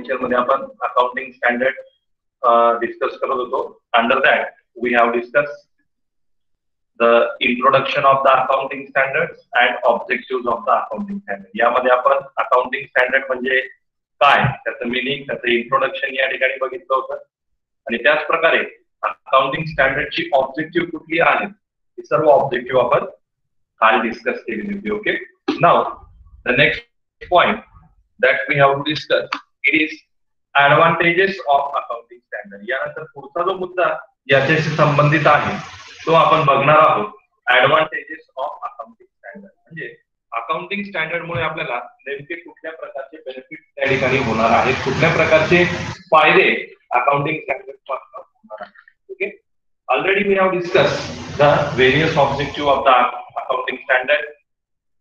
Lecture मध्ये आपण accounting standard discuss करत होतो. Under that we have discuss the introduction of the accounting standards and objective of the accounting standard. यामध्ये आपण accounting standard म्हणजे काय, त्याचं मिनिंग, त्याचं इंट्रोडक्शन या ठिकाणी बघितलं होतं. आणि त्याच प्रकारे अकाउंटिंग स्टँडर्डची ऑब्जेक्टिव्ह कुठली आहेत ही सर्व ऑब्जेक्टिव्ह आपण काल डिस्कस केलेली होती. Okay, now the next point that we have to discuss it is advantages of accounting standard. यानंतर पुढचा जो मुद्दा याच्याशी संबंधित आहे तो आपण बघणार आहोत. ऍडव्हान्टेजेस ऑफ अकाउंटिंग स्टँडर्ड म्हणजे अकाउंटिंग स्टँडर्ड मुळे आपल्याला नेमके कुठल्या प्रकारचे बेनिफिट त्या ठिकाणी होणार आहेत, कुठल्या प्रकारचे फायदे अकाउंटिंग स्टँडर्ड पासून होणार आहेत. Okay, already we have discuss the various objective of the accounting standard.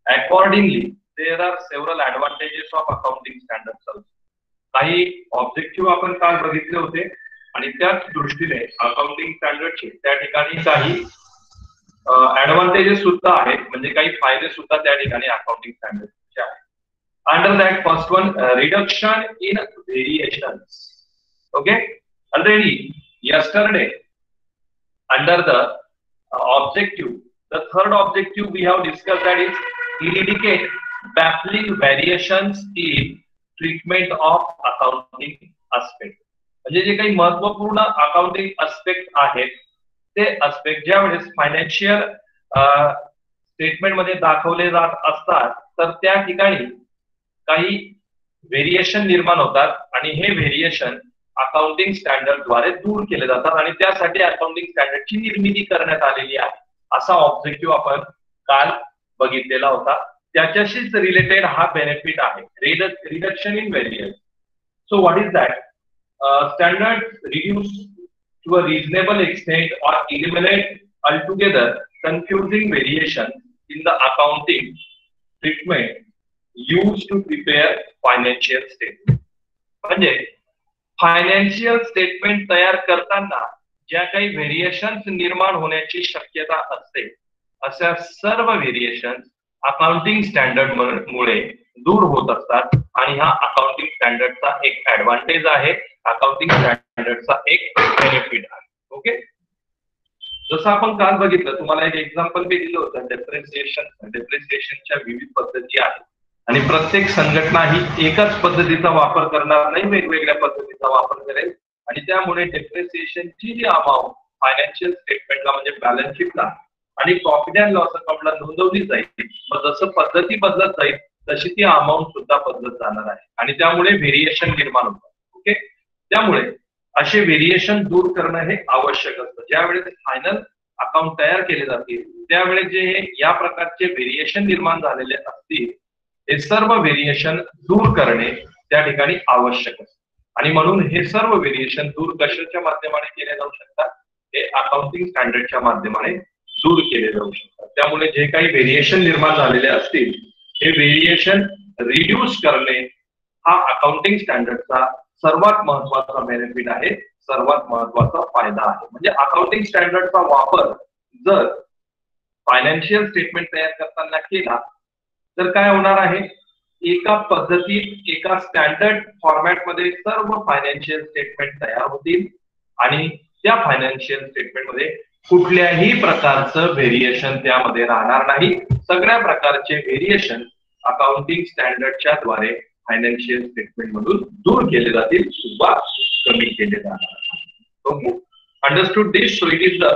Accordingly there are several advantages of accounting standards also. काही ऑब्जेक्टिव्ह आपण काल बघितले होते आणि त्याच दृष्टीने अकाउंटिंग स्टँडर्डचे त्या ठिकाणी काही ऍडव्हान्टेजेस सुद्धा आहेत, म्हणजे काही फायदे सुद्धा त्या ठिकाणी अकाउंटिंग स्टँडर्डचे आहेत. Under that first one, reduction in variations. Okay, already yesterday under the objective, the third objective we have discussed, that is eradicate baffling variations in treatment of accounting aspect. म्हणजे जे काही महत्वपूर्ण अकाउंटिंग एस्पेक्ट आहेत ते aspect ज्या वेळेस financial statement मध्ये दाखवले जात असतात तर त्या ठिकाणी काही व्हेरिएशन निर्माण होतात आणि हे व्हेरिएशन अकाउंटिंग स्टँडर्ड द्वारे दूर केले जातात आणि त्यासाठी अकाउंटिंग स्टँडर्डची निर्मिती करण्यात आलेली आहे. असा ऑब्जेक्टिव्ह आपण काल बघितलेला होता. त्याच्याशीच रिलेटेड हा बेनिफिट आहे, reduction in variance. So what is that? Standard reduce to a reasonable extent or eliminate altogether confusing variation in the accounting treatment used to prepare financial statement. म्हणजे फायनान्शियल स्टेटमेंट तयार करताना ज्या काही variations निर्माण होण्याची शक्यता असते अशा सर्व व्हेरिएशन्स अकाउंटिंग स्टँडर्ड मुळे दूर होत असतात आणि हा अकाउंटिंग स्टँडर्डचा एक ऍडव्हान्टेज आहे, अकाउंटिंग स्टँडर्डचा एक बेनिफिट आहे. ओके, जसं आपण काल बघितलं, तुम्हाला एक एक्झाम्पल मी दिलं होतं डेप्रिसिएशनच्या विविध पद्धती आहेत आणि प्रत्येक संघटना ही एकाच पद्धतीचा वापर करणार नाही, वेगवेगळ्या पद्धतीचा वापर करेल आणि त्यामुळे डेप्रिसिएशनची जी अमाऊंट फायनान्शियल स्टेटमेंटला म्हणजे बॅलन्स शीटला आणि प्रॉफिट अँड लॉस अकाउंटला नोंदवली जाईल. मग जसं पद्धती बदलत जाईल तशी ती अमाऊंट सुद्धा बदलत जाणार आहे आणि त्यामुळे व्हेरिएशन निर्माण होतात. ओके, त्यामुळे असे व्हेरिएशन दूर करणं हे आवश्यक असतं. ज्यावेळेस फायनल अकाउंट तयार केले जातील त्यावेळेस जे या प्रकारचे व्हेरिएशन निर्माण झालेले असतील हे सर्व व्हेरिएशन दूर करणे त्या ठिकाणी आवश्यक असतं आणि म्हणून हे सर्व व्हेरिएशन दूर कशाच्या माध्यमाने केले जाऊ शकतात, हे अकाउंटिंग स्टँडर्डच्या माध्यमाने दूर केले जाऊ शकतात. त्यामुळे जे काही व्हेरिएशन निर्माण झालेले असतील हे व्हेरिएशन रिड्यूस करणे हा अकाउंटिंग स्टँडर्डचा सर्वात महत्वाचा बेनिफिट आहे, सर्वात महत्वाचा फायदा आहे. म्हणजे अकाउंटिंग स्टँडर्डचा वापर जर फायनान्शियल स्टेटमेंट तयार करताना केला तर काय होणार आहे, एका पद्धतीत एका स्टँडर्ड फॉर्मॅटमध्ये सर्व फायनान्शियल स्टेटमेंट तयार होतील आणि त्या फायनान्शियल स्टेटमेंट मध्ये कुठल्याही प्रकारचं व्हेरिएशन त्यामध्ये राहणार नाही. सगळ्या प्रकारचे व्हेरिएशन अकाउंटिंग स्टँडर्डच्या द्वारे फायनान्शियल स्टेटमेंट मधून दूर केले जातील किंवा कमी केले जाणार. Understood this? So it is the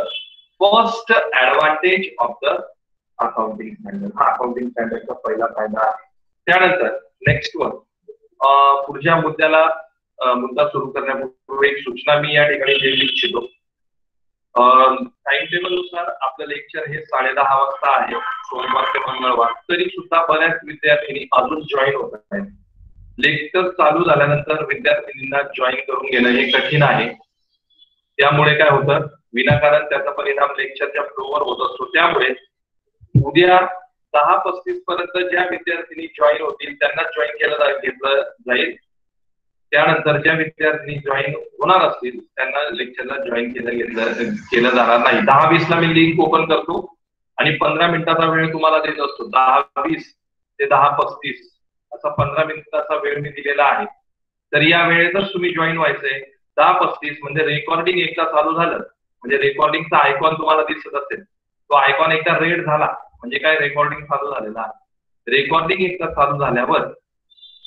first advantage of the accounting standard. हा अकाउंटिंग स्टँडर्डचा पहिला फायदा आहे. त्यानंतर नेक्स्ट वन, पुढच्या मुद्दा सुरू करण्यापूर्वी एक सूचना मी या ठिकाणी देऊ इच्छितो. टाइम टेबल नुसार आपलं लेक्चर हे 10:30 वाजता आहे, सोमवार ते मंगळवार. तरी सुद्धा बऱ्याच विद्यार्थ्यांनी अजून जॉईन होत आहेत. लेक्चर चालू झाल्यानंतर विद्यार्थ्यांना जॉईन करून घेणं हे कठीण आहे. त्यामुळे काय होतं, विनाकारण त्याचा परिणाम लेक्चरच्या फ्लोवर होत असतो. त्यामुळे उद्या 10:35 पर्यंत ज्या विद्यार्थ्यांनी जॉईन होतील त्यांना जॉईन घेतलं जाईल. त्यानंतर ज्या विद्यार्थी जॉईन होणार असतील त्यांना लेक्चरला जॉईन केलं जाणार नाही. 10:20 ला मी लिंक ओपन करतो आणि 15 मिनिटाचा वेळ तुम्हाला देत असतो. 10:20 ते 10:35 असा 15 मिनिटाचा वेळ मी दिलेला आहे. तर या वेळेतच तुम्ही जॉईन व्हायचंय. 10:35 म्हणजे रेकॉर्डिंग एकदा चालू झालं म्हणजे रेकॉर्डिंगचा आयकॉन तुम्हाला दिसत असेल, तो आयकॉन एकदा रेड झाला म्हणजे काय, रेकॉर्डिंग चालू झालेला आहे. रेकॉर्डिंग एकदा चालू झाल्यावर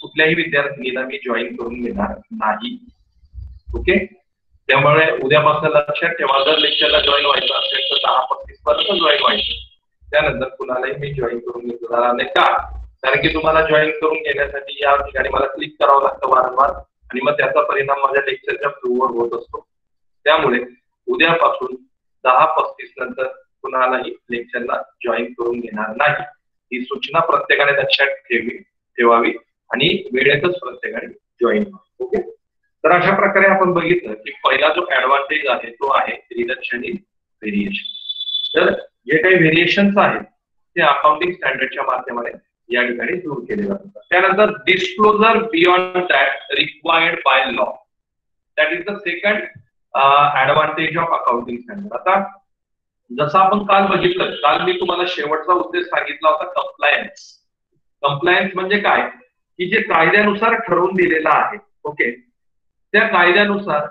कुठल्याही विद्यार्थ्यांना मी जॉईन करून घेणार नाही. ओके, त्यामुळे उद्यापासून लक्षात ठेवा, जर लेक्चरला जॉईन व्हायचं असेल तर 10:35 पर्यंत जॉईन व्हायचं. त्यानंतर कुणालाही मी जॉईन करून घेणार नाही. का? कारण की तुम्हाला जॉईन करून घेण्यासाठी या ठिकाणी मला क्लिक करावं लागतं वारंवार आणि मग त्याचा परिणाम माझ्या लेक्चरच्या फ्लोवर होत असतो. त्यामुळे उद्यापासून 10:35 नंतर कुणालाही लेक्चरला जॉईन करून घेणार नाही. ही सूचना प्रत्येकाने लक्षात ठेवावी आणि वेळेतच प्रत्येकाने जॉईन व्हावं. ओके, तर अशा प्रकारे आपण बघितलं की पहिला जो ऍडव्हान्टेज आहे तो आहे रिडक्शन इन व्हेरिएशन. तर जे काही व्हेरिएशन्स आहेत ते अकाउंटिंग स्टँडर्डच्या माध्यमाने या ठिकाणी दूर केले जातात. त्यानंतर disclosure beyond that required by law, that is the second advantage of accounting standard. आता जसं आपण काल बघितलं, काल मी तुम्हाला शेवटचा उद्देश सांगितला होता कंप्लायन्स. कंप्लायन्स म्हणजे काय की जे कायद्यानुसार ठरवून दिलेलं आहे, ओके, त्या कायद्यानुसार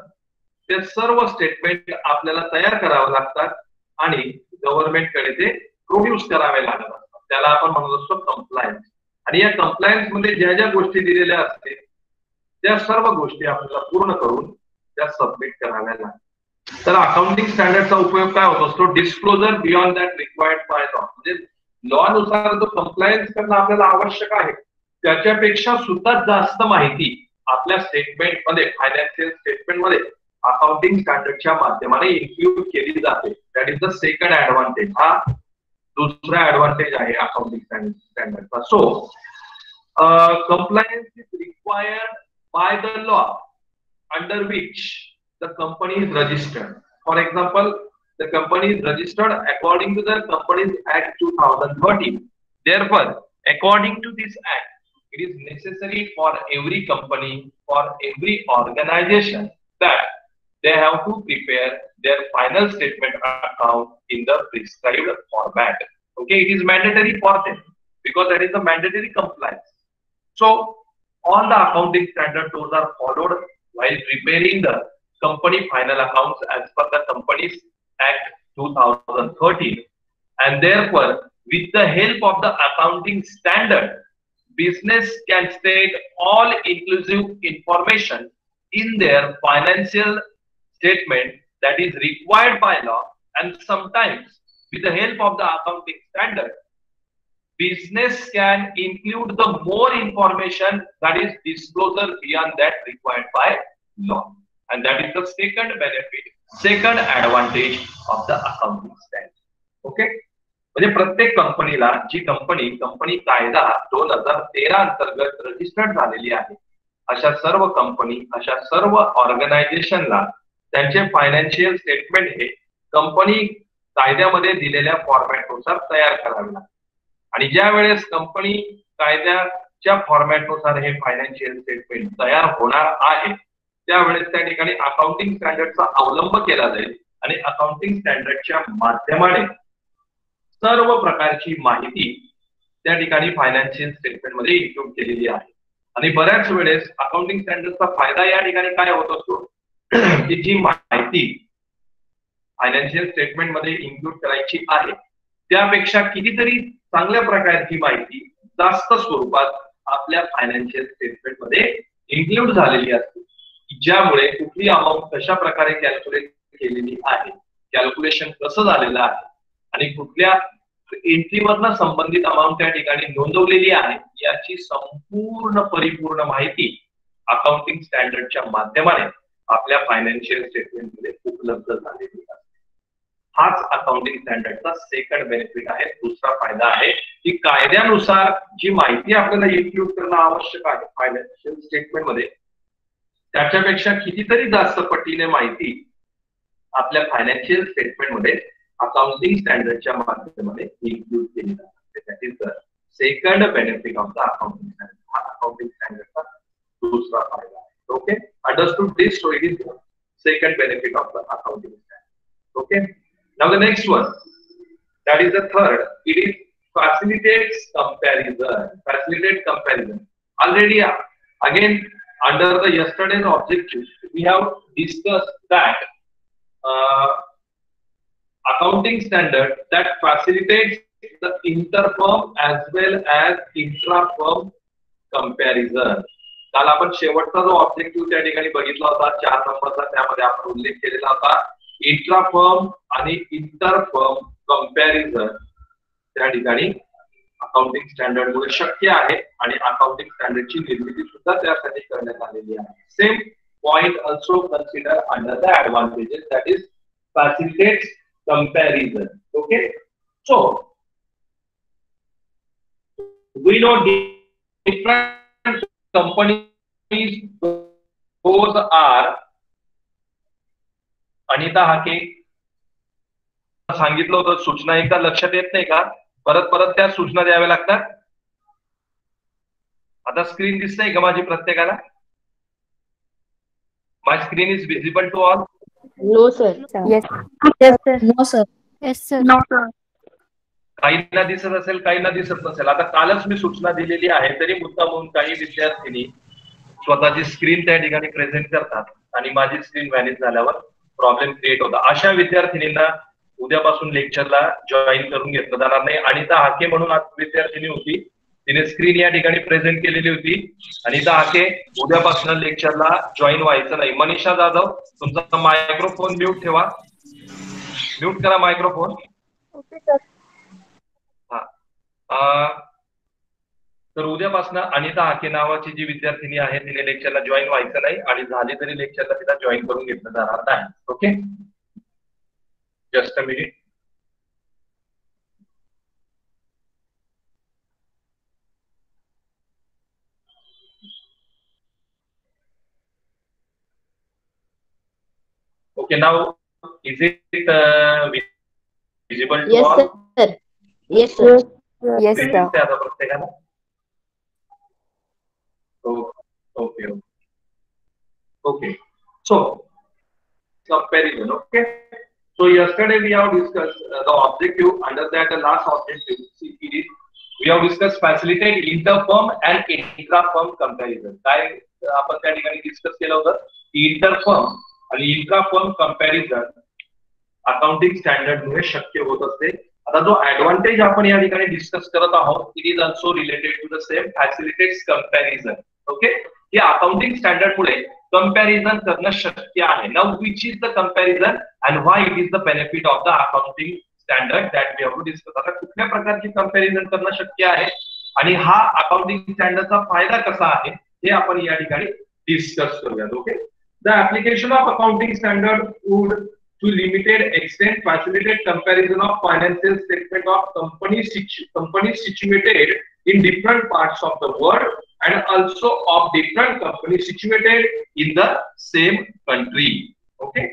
ते सर्व स्टेटमेंट आपल्याला तयार करावे लागतात आणि गव्हर्नमेंटकडे ते प्रोड्यूस करावे लागतात. त्याला आपण म्हणत असतो कंप्लायन्स. आणि या कंप्लायन्स मध्ये ज्या ज्या गोष्टी दिलेल्या असतील त्या सर्व गोष्टी आपल्याला पूर्ण करून त्या सबमिट कराव्या लागतात. तर अकाउंटिंग स्टँडर्डचा उपयोग काय होत असतो, disclosure beyond that required by law. म्हणजे लॉ नुसार जो कंप्लायन्स करणं आपल्याला आवश्यक आहे त्याच्यापेक्षा सुद्धा जास्त माहिती आपल्या स्टेटमेंट मध्ये, फायनान्शियल स्टेटमेंट मध्ये अकाउंटिंग स्टँडर्डच्या माध्यमाने इन्क्लूड केली जाते. That is the second advantage. हा दुसरा ऍडव्हान्टेज आहे अकाउंटिंग स्टँडर्डचा. So compliance is required by the law under which the company is registered. For example, the company is registered according to the Companies Act 2013. Therefore, according to this act, it is necessary for every company, for every organization, that they have to prepare their final statement account in the prescribed format. Okay, it is mandatory for them because that is the mandatory compliance. So all the accounting standards those are followed while preparing the company final accounts as per the Companies Act 2013, and therefore with the help of the accounting standard, business can state all inclusive information in their financial statement that is required by law, and sometimes with the help of the accounting standard business can include the more information that is disclosure beyond that required by law, and that is the second benefit, second advantage of the accounting standard. Okay, म्हणजे प्रत्येक कंपनीला जी company कायदा 2013 अंतर्गत registered झालेली आहे अशा सर्व company, अशा सर्व ऑर्गनायझेशनला त्यांचे फायनान्शियल स्टेटमेंट हे कंपनी कायद्यामध्ये दिलेल्या फॉर्मॅटनुसार तयार करावे लागतात. आणि ज्या वेळेस कंपनी कायद्याच्या फॉर्मॅटनुसार हे फायनान्शियल स्टेटमेंट तयार होणार आहे त्यावेळेस त्या ठिकाणी अकाउंटिंग स्टँडर्डचा अवलंब केला जाईल आणि अकाउंटिंग स्टँडर्डच्या माध्यमाने सर्व प्रकारची माहिती त्या ठिकाणी फायनान्शियल स्टेटमेंट मध्ये इन्क्लूड केलेली आहे. आणि बऱ्याच वेळेस अकाउंटिंग स्टँडर्डचा फायदा या ठिकाणी काय होत असतो की जी माहिती फायनान्शियल स्टेटमेंट मध्ये इन्क्लूड करायची आहे त्यापेक्षा कितीतरी चांगल्या प्रकारची माहिती जास्त स्वरूपात आपल्या फायनान्शियल स्टेटमेंट मध्ये इन्क्लूड झालेली असते, ज्यामुळे कुठली अमाऊंट कशा प्रकारे कॅल्क्युलेट केलेली आहे, कॅल्क्युलेशन कसं झालेलं आहे आणि कुठल्या एंट्रीवरनं संबंधित अमाऊंट त्या ठिकाणी नोंदवलेली आहे याची संपूर्ण परिपूर्ण माहिती अकाउंटिंग स्टँडर्डच्या माध्यमाने आपल्या फायनान्शियल स्टेटमेंट मध्ये उपलब्ध झालेली आहे. हाच अकाउंटिंग स्टँडर्डचा सेकंड बेनिफिट आहे. दुसरा फायदा आहे की कायद्यानुसार जी माहिती आपल्याला इन्क्लूड करणं आवश्यक आहे फायनान्शियल स्टेटमेंट मध्ये त्याच्यापेक्षा कितीतरी जास्त पटीने माहिती आपल्या फायनान्शियल स्टेटमेंट मध्ये अकाउंटिंग स्टँडर्डच्या माध्यमाने इन्क्लूड केली जाते. That is the second benefit of the accounting standard. हा अकाउंटिंग स्टँडर्डचा दुसरा फायदा आहे. Okay, understood this? So it is second benefit of the accounting standard. Okay, now the next one, that is the third, it is facilitates comparison. Facilitate comparison. Already again under the yesterday's objective, we have discussed that accounting standard that facilitates the inter-firm as well as intra-firm comparison. काल आपण शेवटचा जो objective त्या ठिकाणी बघितला होता 4 नंबरचा, त्यामध्ये आपण उल्लेख केलेला होता इंट्रा फर्म आणि इंटर फर्म कंपॅरिझन त्या ठिकाणी अकाउंटिंग स्टँडर्ड मुळे शक्य आहे आणि अकाउंटिंग स्टँडर्डची निर्मिती सुद्धा त्यासाठी करण्यात आलेली आहे. Same point also consider under the advantages, that is facilitates comparison. Okay, so we know different companies, those are Anita Hake सांगितलं होतं सूचना एकदा लक्षात येत नाही का? परत परत त्या सूचना द्याव्या लागतात. आता स्क्रीन दिसतंय का माझी प्रत्येकाला? My screen is visible to all? No sir. Yes. Yes sir. No sir. Yes sir. No sir. काहींना दिसत असेल, काहींना दिसत नसेल. आता कालच मी सूचना दिलेली आहे, तरी मुद्दा म्हणून काही विद्यार्थ्यांनी स्वतःची स्क्रीन त्या ठिकाणी प्रेझेंट करतात आणि माझी स्क्रीन व्हॅनिश झाल्यावर प्रॉब्लेम क्रिएट होता. अशा विद्यार्थिनींना उद्यापासून लेक्चरला जॉईन करून घेतलं जाणार नाही. अनिता हाके म्हणून आज विद्यार्थिनी होती, तिने स्क्रीन या ठिकाणी प्रेझेंट केलेली होती. अनिता हाके उद्यापासून लेक्चरला जॉईन व्हायचं नाही. मनीषा जाधव तुमचा मायक्रोफोन म्यूट ठेवा, म्यूट करा मायक्रोफोन. Okay sir. तर उद्यापासून अनिता हाके नावाची जी विद्यार्थिनी आहे तिने लेक्चरला जॉईन व्हायचं नाही आणि झाली तरी लेक्चरला तिला जॉईन करून घेतलं जाणार नाही. Okay, just a minute. Okay, now is it visible to Yes all? sir. Yes sir. Yes sir. आता प्रत्येकाला? Okay. Okay. So comparison. Okay. So yesterday we have discussed the objective. Under that, the last objective is we have discussed facilitate inter-firm and intra-firm comparison. काय आपण त्या ठिकाणी discuss केलं होतं? Inter-firm आणि intra-firm comparison accounting standard मुळे शक्य होत असते. आता जो ऍडव्हान्टेज आपण या ठिकाणी डिस्कस करत आहोत, it is also related to the same facilitates comparison. Okay, हे अकाउंटिंग स्टँडर्ड मुळे कंपॅरिझन करणं शक्य आहे. Now which is the comparison and why it is the benefit of the accounting standard that we have to discuss. आता कुठल्या प्रकारची comparison करणं शक्य आहे आणि हा अकाउंटिंग स्टँडर्डचा फायदा कसा आहे हे आपण या ठिकाणी डिस्कस करूयात. Okay, the application of accounting standard would to limited extent facilitate comparison of financial statement of companies situated in different parts of the world and also of different companies situated in the same country. Okay,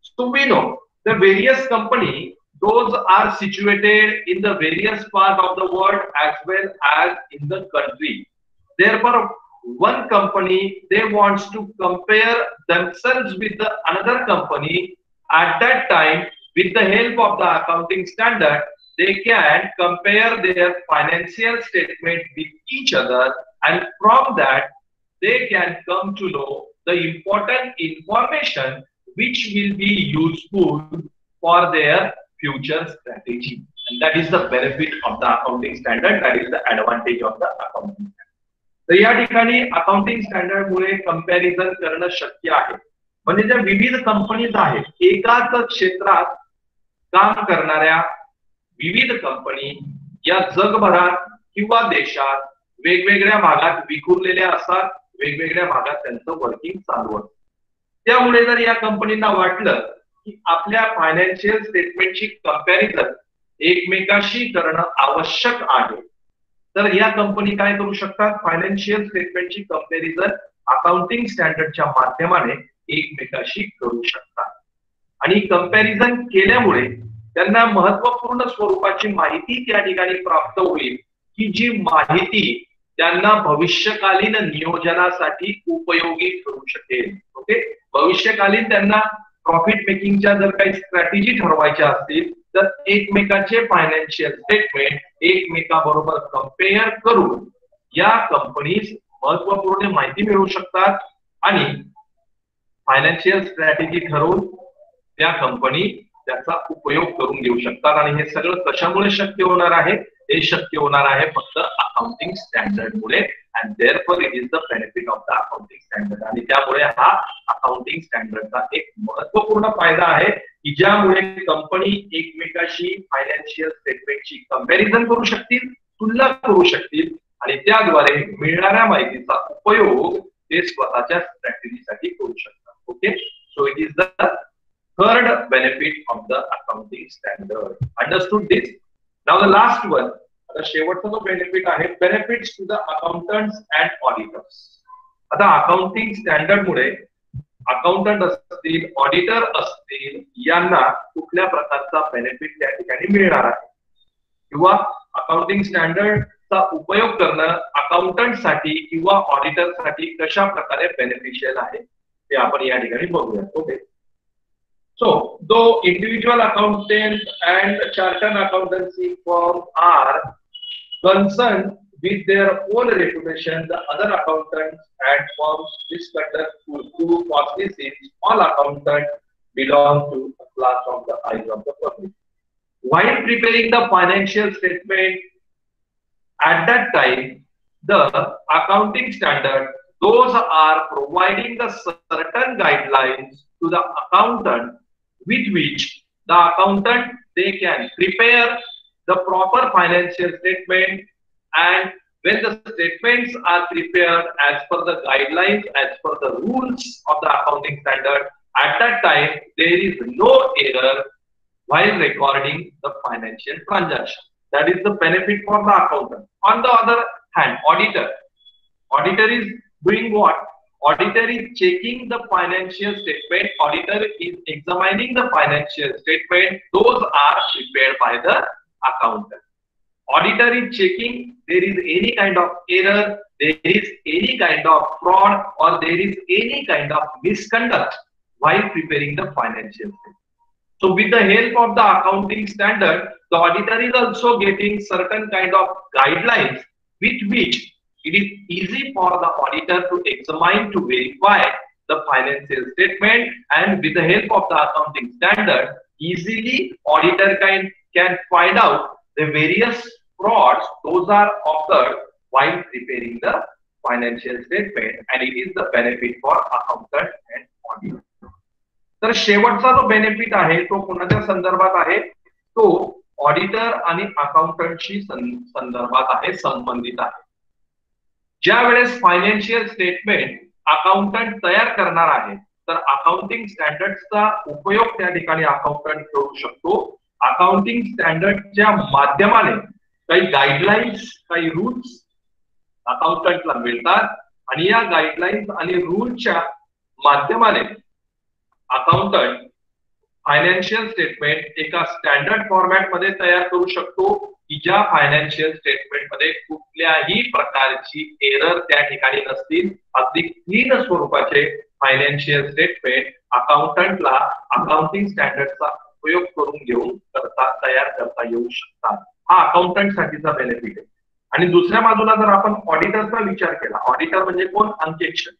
so we know the various company, those are situated in the various part of the world as well as in the country. Therefore one company, they wants to compare themselves with the another company. At that time, with the help of the accounting standard, they can compare their financial statement with each other, and from that they can come to know the important information which will be useful for their future strategy. And that is the benefit of the accounting standard. That is the advantage of the accounting standard. तर या ठिकाणी accounting standard मुळे comparison करणं शक्य आहे. म्हणजे ज्या विविध कंपनीज आहेत, एकाच क्षेत्रात काम करणाऱ्या विविध कंपनी या जगभरात किंवा देशात वेगवेगळ्या भागात विखुरलेल्या असतात, वेगवेगळ्या भागात त्यांचं वर्किंग चालू असतं. त्यामुळे जर या कंपनींना वाटलं की आपल्या फायनान्शियल स्टेटमेंटची कंपॅरिझन एकमेकाशी करणं आवश्यक आहे, तर या कंपनी काय करू शकतात? फायनान्शियल स्टेटमेंटची कंपॅरिझन अकाउंटिंग स्टँडर्डच्या माध्यमाने एकमेकाशी करू शकतात. आणि कंपॅरिझन केल्यामुळे त्यांना महत्वपूर्ण स्वरूपाची माहिती त्या ठिकाणी प्राप्त होईल, की जी माहिती त्यांना भविष्यकालीन नियोजनासाठी उपयोगी ठरू शकेल. ओके, भविष्यकालीन त्यांना प्रॉफिट मेकिंगच्या जर काही स्ट्रॅटेजी ठरवायच्या असतील तर एकमेकाचे फायनान्शियल स्टेटमेंट एकमेकाबरोबर कंपेअर करून या कंपनीज महत्वपूर्ण माहिती मिळवू शकतात आणि फायनान्शियल स्ट्रॅटेजी ठरवून त्या कंपनी त्याचा उपयोग करून घेऊ शकतात. आणि हे सगळं कशामुळे शक्य होणार आहे? हे शक्य होणार आहे फक्त अकाउंटिंग स्टँडर्ड मुळे. And therefore it is the benefit of the accounting standard. आणि त्यामुळे हा अकाउंटिंग स्टँडर्डचा एक महत्वपूर्ण फायदा आहे की ज्यामुळे कंपनी एकमेकाशी फायनान्शियल स्टेटमेंटची कंपॅरिझन करू शकतील, तुलना करू शकतील आणि त्याद्वारे मिळणाऱ्या माहितीचा उपयोग ते स्वतःच्या स्ट्रॅटेजीसाठी करू शकतात. Okay, so it is the third benefit of the accounting standard. Understood this? Now the last one, आता शेवटचा जो बेनिफिट आहे, benefits to the accountants and auditors. आता अकाउंटिंग स्टँडर्ड मुळे अकाउंटंट असतील, ऑडिटर असतील, यांना कुठल्या प्रकारचा बेनिफिट त्या ठिकाणी मिळणार आहे किंवा अकाउंटिंग स्टँडर्डचा उपयोग करणं अकाउंटंट साठी किंवा ऑडिटर साठी कशा प्रकारे बेनिफिशियल आहे ते आपण या ठिकाणी बघूया. Okay, so though individual accountants and chartered accountancy firms are concerned with their own reputation, the other accountants and firms misconduct to costly since all accountants belong to a class of the eyes of the public. While preparing the financial statement at that time, the accounting standard, those are providing the certain guidelines to the accountant with which the accountant they can prepare the proper financial statement. And when the statements are prepared as per the guidelines, as per the rules of the accounting standard, at that time there is no error while recording the financial transaction. That is the benefit for the accountant. On the other hand, auditor is doing what? Auditor is checking the financial statement. Auditor is examining the financial statement. Those are prepared by the accountant. Auditor is checking there is any kind of error, there is any kind of fraud, or there is any kind of misconduct while preparing the financial statement. So with the help of the accounting standard, the auditor is also getting certain kind of guidelines with which it is easy for the auditor to examine, to verify the financial statement, and with the help of the accounting standard, easily auditor can find out the various frauds those are occurred while preparing the financial statement, and it is the benefit for accountant and auditor. तर शेवटचा जो benefit आहे तो कोणाच्या संदर्भात आहे? तो auditor आणि अकाउंटंटशी संदर्भात आहे, संबंधित आहे. ज्या वेळेस फायनान्शियल स्टेटमेंट अकाउंटंट तयार करणार आहे तर अकाउंटिंग स्टँडर्डचा उपयोग त्या ठिकाणी अकाउंटंट करू शकतो. अकाउंटिंग स्टँडर्डच्या माध्यमाने काही गाईडलाईन्स, काही रूल्स अकाउंटंटला मिळतात आणि या गाईडलाईन्स आणि रूलच्या माध्यमाने अकाउंटंट फायनान्शियल स्टेटमेंट एका स्टँडर्ड फॉर्मॅट मध्ये तयार करू शकतो की ज्या फायनान्शियल स्टेटमेंट मध्ये कुठल्याही प्रकारची एरर त्या ठिकाणी नसतील. अगदी क्लीन स्वरूपाचे फायनान्शियल स्टेटमेंट अकाउंटंटला अकाउंटिंग स्टँडर्डचा उपयोग करून घेऊन तयार करता येऊ शकतात. हा अकाउंटंट साठीचा बेनिफिट आहे. आणि दुसऱ्या बाजूला जर आपण ऑडिटरचा विचार केला, ऑडिटर म्हणजे कोण? अंकेक्षक.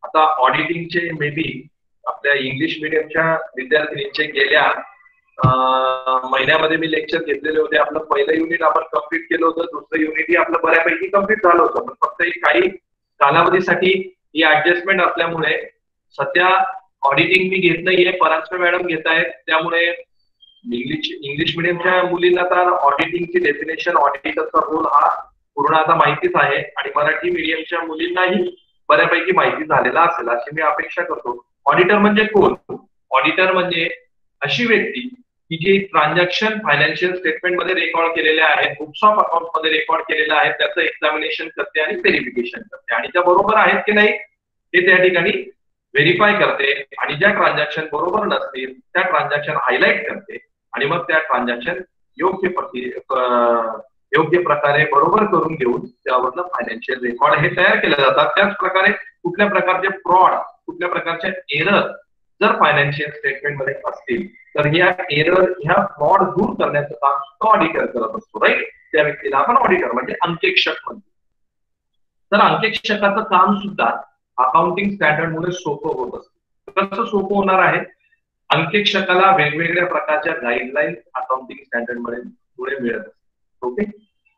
आता ऑडिटिंगचे मे बी आपल्या इंग्लिश मिडियमच्या विद्यार्थिनींचे गेल्या महिन्यामध्ये मी लेक्चर घेतलेले होते. आपलं पहिलं युनिट आपण कम्प्लीट केलं होतं, दुसरं युनिटही आपलं बऱ्यापैकी कम्प्लीट झालं होतं. पण फक्त काही कालावधीसाठी ही ऍडजस्टमेंट असल्यामुळे सध्या ऑडिटिंग मी घेत नाहीये, परांजपे मॅडम घेत आहेत. त्यामुळे इंग्लिश मिडियमच्या मुलींना तर ऑडिटिंगची डेफिनेशन, ऑडिटरचा रोल हा पूर्ण आता माहितीच आहे आणि मराठी मीडियमच्या मुलींनाही बऱ्यापैकी माहिती झालेला असेल अशी मी अपेक्षा करतो. ऑडिटर म्हणजे कोण? ऑडिटर म्हणजे अशी व्यक्ती की जे ट्रान्झॅक्शन फायनान्शियल स्टेटमेंट मध्ये रेकॉर्ड केलेले आहेत, बुक्स ऑफ अकाउंट मध्ये रेकॉर्ड केलेले आहेत, त्याचं एक्झामिनेशन करते आणि व्हेरिफिकेशन करते आणि त्या बरोबर आहेत की नाही हे त्या ठिकाणी व्हेरीफाय करते आणि ज्या ट्रान्झॅक्शन बरोबर नसतील त्या ट्रान्झॅक्शन हायलाइट करते आणि मग त्या ट्रान्झॅक्शन योग्य प्रकारे बरोबर करून घेऊन त्यावरनं फायनान्शियल रेकॉर्ड हे तयार केले जातात. त्याच प्रकारे कुठल्या प्रकारचे फ्रॉड, कुठल्या प्रकारच्या एरर जर फायनान्शियल स्टेटमेंट मध्ये असतील तर ह्या एरर, ह्या फ्रॉड दूर करण्याचं काम ऑडिटर करत असतो. राईट, त्या व्यक्तीला आपण ऑडिटर म्हणजे अंकेक्षक म्हणतो. तर अंकेक्षकाचं काम सुद्धा अकाउंटिंग स्टँडर्ड मुळे सोपं होत असतं. कसं सोपं होणार आहे? अंकेक्षकाला वेगवेगळ्या प्रकारच्या गाईडलाईन अकाउंटिंग स्टँडर्ड मुळे मिळत असतात. ओके,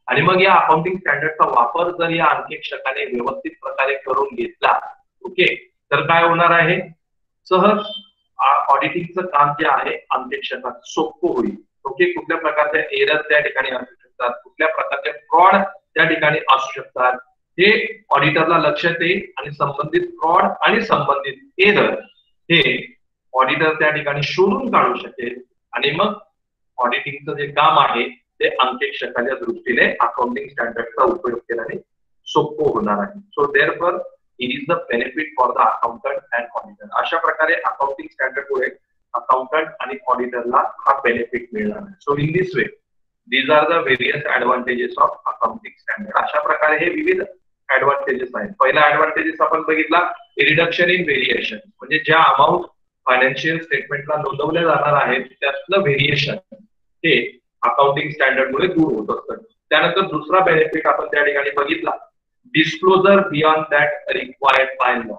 आणि मग या अकाउंटिंग स्टँडर्डचा वापर जर या अंकेक्षकाने व्यवस्थित प्रकारे करून घेतला, ओके, तर काय होणार आहे? सहज ऑडिटिंगचं काम जे आहे अंकेक्षकात सोपं होईल. ओके, कुठल्या प्रकारच्या एरर त्या ठिकाणी असू शकतात, कुठल्या प्रकारचे फ्रॉड त्या ठिकाणी असू शकतात, हे ऑडिटरला लक्षात येईल आणि संबंधित फ्रॉड आणि संबंधित एरर हे ऑडिटर त्या ठिकाणी शोधून काढू शकेल आणि मग ऑडिटिंगचं जे काम आहे ते अंकेक्षकाच्या दृष्टीने अकाउंटिंग स्टँडर्डचा उपयोग केल्याने सोपं होणार आहे. So therefore it is the benefit for the accountant and auditor. अशा प्रकारे अकाउंटिंग स्टँडर्डमुळे अकाउंटंट आणि ऑडिटरला हा बेनिफिट मिळणार आहे. So in this way these are the various advantages of accounting standard. अशा प्रकारे हे विविध ऍडव्हान्टेजेस आहेत. पहिला ऍडव्हान्टेजेस आपण बघितला, रिडक्शन इन व्हेरिएशन, म्हणजे ज्या अमाऊंट फायनान्शियल स्टेटमेंटला नोंदवल्या जाणार आहेत त्यातलं व्हेरिएशन हे अकाउंटिंग स्टँडर्ड मुळे दूर होत असतं. त्यानंतर दुसरा बेनिफिट आपण त्या ठिकाणी बघितला, disclosure beyond that required by law,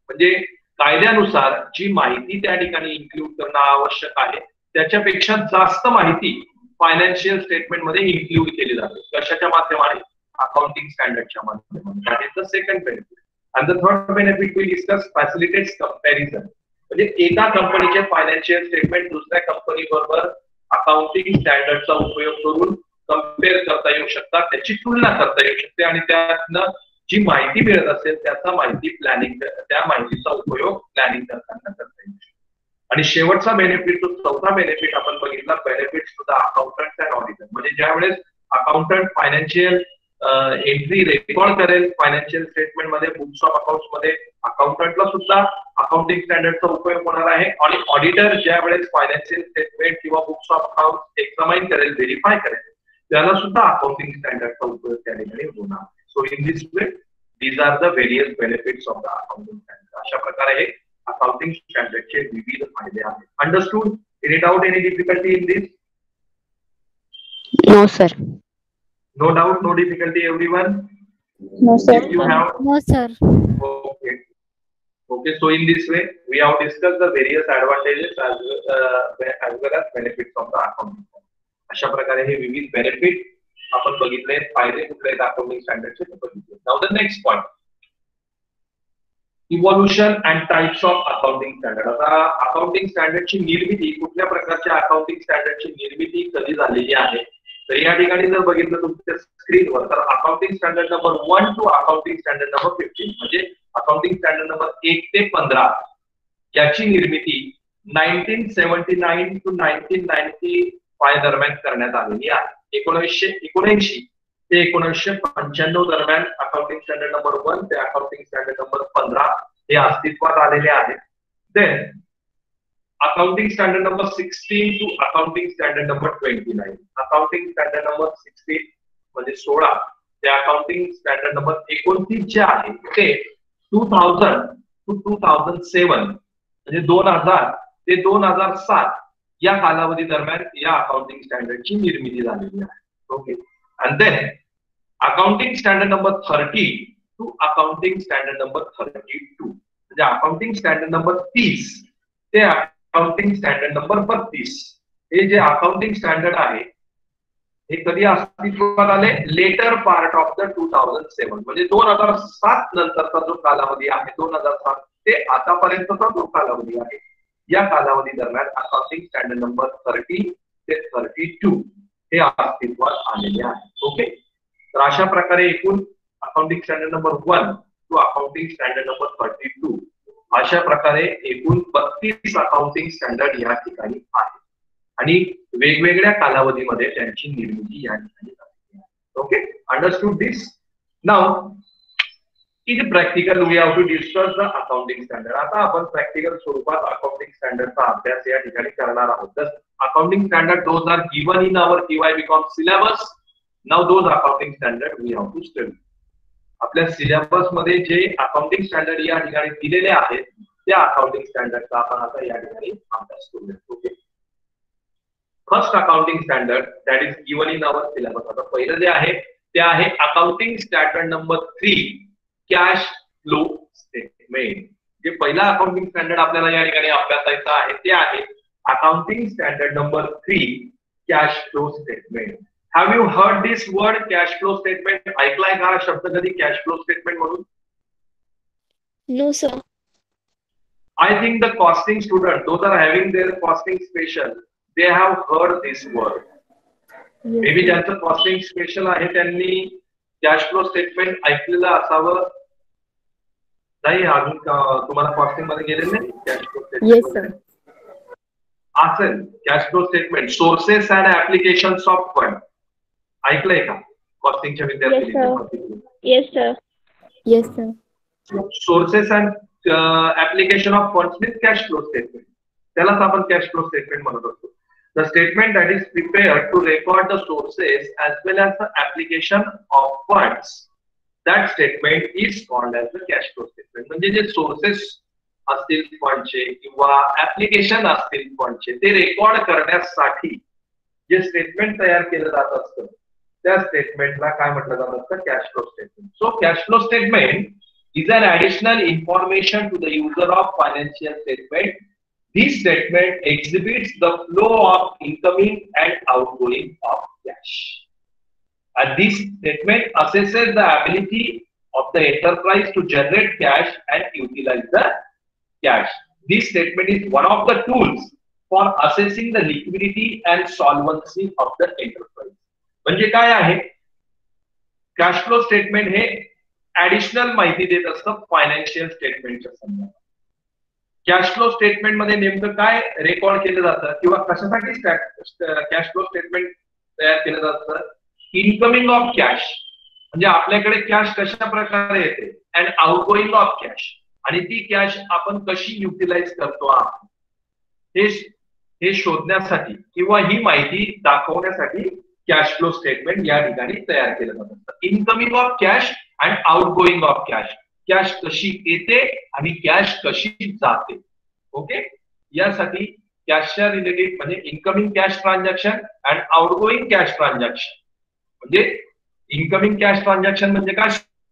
म्हणजे कायद्यानुसार जी माहिती त्या ठिकाणी इन्क्लूड करणं आवश्यक आहे त्याच्यापेक्षा जास्त माहिती फायनान्शियल स्टेटमेंट मध्ये इन्क्लूड केली जाते. कशाच्या माध्यमाने? अकाउंटिंग स्टँडर्डच्या माध्यमाने. That is the second benefit. And the third benefit we discuss facilitates comparison, म्हणजे एका कंपनीचे फायनान्शियल स्टेटमेंट दुसऱ्या कंपनी बरोबर अकाउंटिंग स्टँडर्डचा उपयोग करून कम्पेअर करता येऊ शकतात, त्याची तुलना करता येऊ शकते आणि त्यातनं जी माहिती मिळत असेल त्याचा त्या माहितीचा उपयोग प्लॅनिंग करताना करता येऊ शकतो. आणि शेवटचा बेनिफिट, तो चौथा बेनिफिट आपण बघितला, benefit to the accountant and auditor, म्हणजे ज्यावेळेस अकाउंटंट फायनान्शियल एंट्री रेकॉर्ड करेल फायनान्शियल स्टेटमेंट मध्ये, बुक्स ऑफ अकाउंट्स मध्ये, अकाउंटंटला सुद्धा अकाउंटिंग स्टँडर्डचा उपयोग होणार आहे. आणि ऑडिटर ज्या वेळेस फायनान्शियल स्टेटमेंट किंवा बुक्स ऑफ अकाउंट एक्झामाइन करेल, व्हेरीफाय करेल, त्याला सुद्धा अकाउंटिंग स्टँडर्डचा उपयोग त्या ठिकाणी होणार. So in this way these are the various benefits of the accounting standard. अशा प्रकारे हे अकाउंटिंग स्टँडर्डचे विविध फायदे आहेत. Understood? Any doubt, any difficulty in this? No, sir. No doubt, no difficulty, everyone? No, sir. If you have... No, sir. Okay. Okay, so in this way, we have discussed the various advantages as well as benefits of the accounting. अशा प्रकारे हे विविध benefit आपण बघितले, फायदे कुठले आहेत accounting स्टँडर्डचे ते बघितले. Now the next point, evolution and types of accounting standard. आता अकाउंटिंग स्टँडर्डची निर्मिती, कुठल्या प्रकारच्या अकाउंटिंग स्टँडर्डची निर्मिती कधी झालेली आहे, तर या ठिकाणी जर बघितलं तुमच्या स्क्रीनवर, तर accounting standard number 1 to accounting standard number 15, म्हणजे अकाउंटिंग स्टँडर्ड नंबर 1 ते 15 याची निर्मिती 1979 टू 1995 दरम्यान करण्यात आलेली आहे. 1979 ते 1995 दरम्यान अकाउंटिंग स्टँडर्ड नंबर 1 ते अकाउंटिंग स्टँडर्ड नंबर 15 हे अस्तित्वात आलेले आहे. Then accounting standard number 16 to accounting standard number 29. Accounting standard number 16 म्हणजे 16 ते अकाउंटिंग स्टँडर्ड नंबर 29 जे आहे ते 2000 टू 2007 म्हणजे 2000 ते 2007 या कालावधी दरम्यान या अकाउंटिंग स्टँडर्डची निर्मिती झालेली आहे. Okay, and then accounting standard number 30 to accounting standard number 32 म्हणजे अकाउंटिंग स्टँडर्ड नंबर 30 ते अकाउंटिंग स्टँडर्ड नंबर 32 हे जे अकाउंटिंग स्टँडर्ड आहे हे कधी अस्तित्वात आले? लेटर पार्ट ऑफ द 2007 म्हणजे 2007 नंतरचा जो कालावधी आहे, 2007 ते आतापर्यंतचा जो कालावधी आहे, या कालावधी दरम्यान अकाउंटिंग स्टँडर्ड नंबर 30 ते 32 हे अस्तित्वात आलेले आहे. ओके, तर अशा प्रकारे एकूण accounting standard number 1 to accounting standard number 32 अशा प्रकारे एकूण 32 अकाउंटिंग स्टँडर्ड या ठिकाणी आहे आणि वेगवेगळ्या कालावधीमध्ये त्यांची निर्मिती या ठिकाणी झाली आहे. Okay, understood this? Now in practical we have to discuss the accounting standard. आता आपण प्रॅक्टिकल स्वरूपात अकाउंटिंग स्टँडर्डचा अभ्यास या ठिकाणी करणार आहोत. तर accounting standard those are given in our TY/BCom syllabus. Now those accounting standard we have to study. आपल्या सिलेबस मध्ये जे अकाउंटिंग स्टँडर्ड या ठिकाणी दिलेले आहेत त्या अकाउंटिंग स्टँडर्डचा आपण आता या ठिकाणी अभ्यास करूया. Okay, first accounting standard that is given in our syllabus. आता पहिलं जे आहे ते आहे accounting standard number 3 cash flow statement. जे पहिला अकाउंटिंग स्टँडर्ड आपल्याला या ठिकाणी अभ्यासायचं आहे ते आहे accounting standard number 3 cash flow statement. Have you heard this word cash flow statement? ऐकलाय का शब्द कधी कॅश फ्लो स्टेटमेंट म्हणून? No sir. I think the costing student, those are having their costing special, they have heard this word. Maybe ज्यांचं costing special आहे त्यांनी cash flow statement ऐकलेलं असावं. नाही अजून तुम्हाला कॉस्टिंग मध्ये गेलेलं नाही कॅश फ्लो स्टेटमेंट? असेल cash flow statement. Sources and applications of fund ऐकलंय का कॉस्टिंगच्या विद्यार्थ्यांनी? Yes sir. Yes sir. Sources and application of funds with cash flow statement. त्यालाच आपण cash flow statement म्हणत असतो. The statement that is prepared to record the sources as well as the application of funds. That statement is called as the cash flow statement. म्हणजे जे sources असतील फंडचे किंवा application असतील फंडचे ते रेकॉर्ड करण्यासाठी जे स्टेटमेंट तयार केलं जात असतं त्या स्टेटमेंटला काय म्हटलं जात असतं? Cash flow statement. So cash flow statement is an additional information to the user of financial statement. This statement exhibits the flow of incoming and outgoing of cash. And this statement assesses the ability of the enterprise to generate cash and utilize the cash. This statement is one of the tools for assessing the liquidity and solvency of the enterprise. म्हणजे काय आहे? Cash flow statement हे additional माहिती देत असतं financial स्टेटमेंटच्या संदर्भात. Cash flow statement मध्ये नेमकं काय रेकॉर्ड केलं जातं किंवा कशासाठी कॅश फ्लो स्टेटमेंट तयार केलं जातं? इनकमिंग ऑफ कॅश म्हणजे आपल्याकडे कॅश कशा प्रकारे येते अँड आउटगोईंग ऑफ कॅश आणि ती कॅश आपण कशी युटिलाइज करतो हे शोधण्यासाठी किंवा ही माहिती दाखवण्यासाठी कॅश फ्लो स्टेटमेंट या ठिकाणी तयार केलं जातं. Incoming of cash and outgoing of cash. Cash कशी येते आणि कॅश कशी जाते. ओके. यासाठी कॅशच्या रिलेटेड म्हणजे incoming cash transaction and outgoing cash transaction. म्हणजे इनकमिंग कॅश ट्रान्झॅक्शन म्हणजे काय?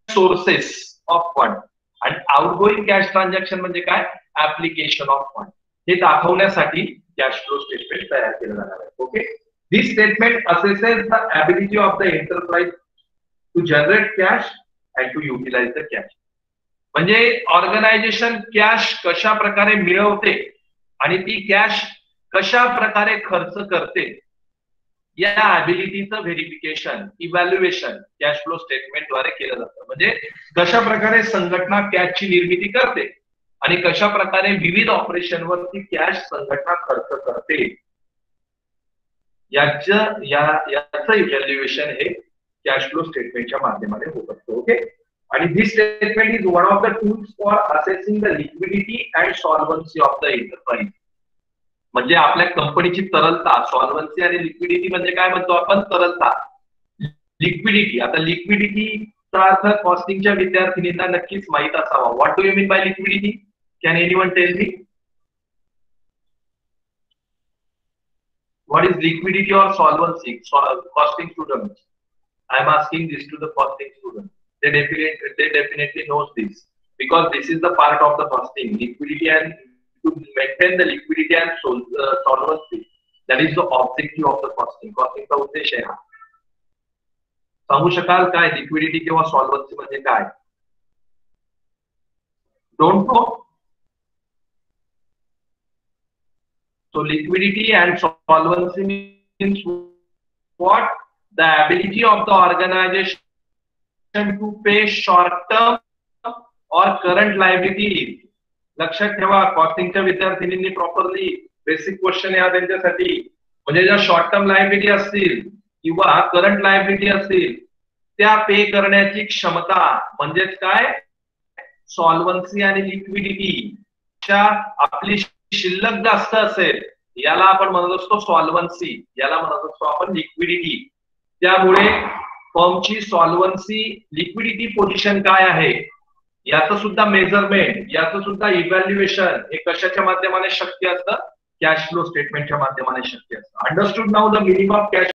Sources of fund. आणि आउटगोईंग कॅश ट्रान्झॅक्शन म्हणजे काय? Application of fund. हे दाखवण्यासाठी कॅश फ्लो स्टेटमेंट तयार केलं जाणार आहे. Okay. This statement assesses the ability of the enterprise to generate cash and to utilize the cash. म्हणजे ऑर्गनायझेशन कॅश कशा प्रकारे मिळवते आणि ती कॅश कशा प्रकारे खर्च करते या ऍबिलिटीचं verification evaluation cash flow statement द्वारे केलं जातं. म्हणजे कशा प्रकारे संघटना कॅशची निर्मिती करते आणि कशा प्रकारे विविध ऑपरेशनवर ती कॅश संघटना खर्च करते याचं इव्हॅल्युएशन हे कॅश फ्लो स्टेटमेंटच्या माध्यमाने होत असतं. ओके. आणि this statement is one of the tools for assessing the liquidity and solvency of the enterprise. म्हणजे आपल्या कंपनीची तरलता. सॉल्व्हन्सी आणि लिक्विडिटी म्हणजे काय म्हणतो आपण? तरलता. लिक्विडिटी. आता लिक्विडिटीचा अर्थ कॉस्टिंगच्या विद्यार्थिनींना नक्कीच माहित असावा. What do you mean by liquidity? Can anyone tell me? What is liquidity or solvency? Costing students. I am asking this to the costing students. They definitely knows this because this is the part of the costing. Liquidity and to maintain the liquidity and solvency. That is the objective of the costing. Costing चा उद्देश आहे हा. सांगू शकाल काय liquidity किंवा सॉल्व्हन्सी म्हणजे काय? Don't know. So liquidity and solvency means what? The ability of the organization to pay short-term or current liabilities. लक्षात ठेवा कॉस्टिंगच्या विद्यार्थिनींनी प्रॉपरली बेसिक क्वेश्चन या त्यांच्यासाठी. म्हणजे ज्या शॉर्ट टर्म लायबिलिटी असतील किंवा करंट लायबिलिटी असतील त्या पे करण्याची क्षमता म्हणजेच काय? सॉल्व्हन्सी आणि लिक्विडिटीच्या आपली शिल्लक जास्त असेल याला आपण म्हणत असतो सॉल्व्हन्सी. याला म्हणत असतो आपण लिक्विडिटी. त्यामुळे फर्मची सॉल्व्हन्सी लिक्विडिटी पोझिशन काय आहे याचं सुद्धा मेजरमेंट, याचं सुद्धा इव्हॅल्युएशन हे कशाच्या माध्यमाने शक्य असतं? कॅश फ्लो स्टेटमेंटच्या माध्यमाने शक्य असतं. Understood now the meaning of cash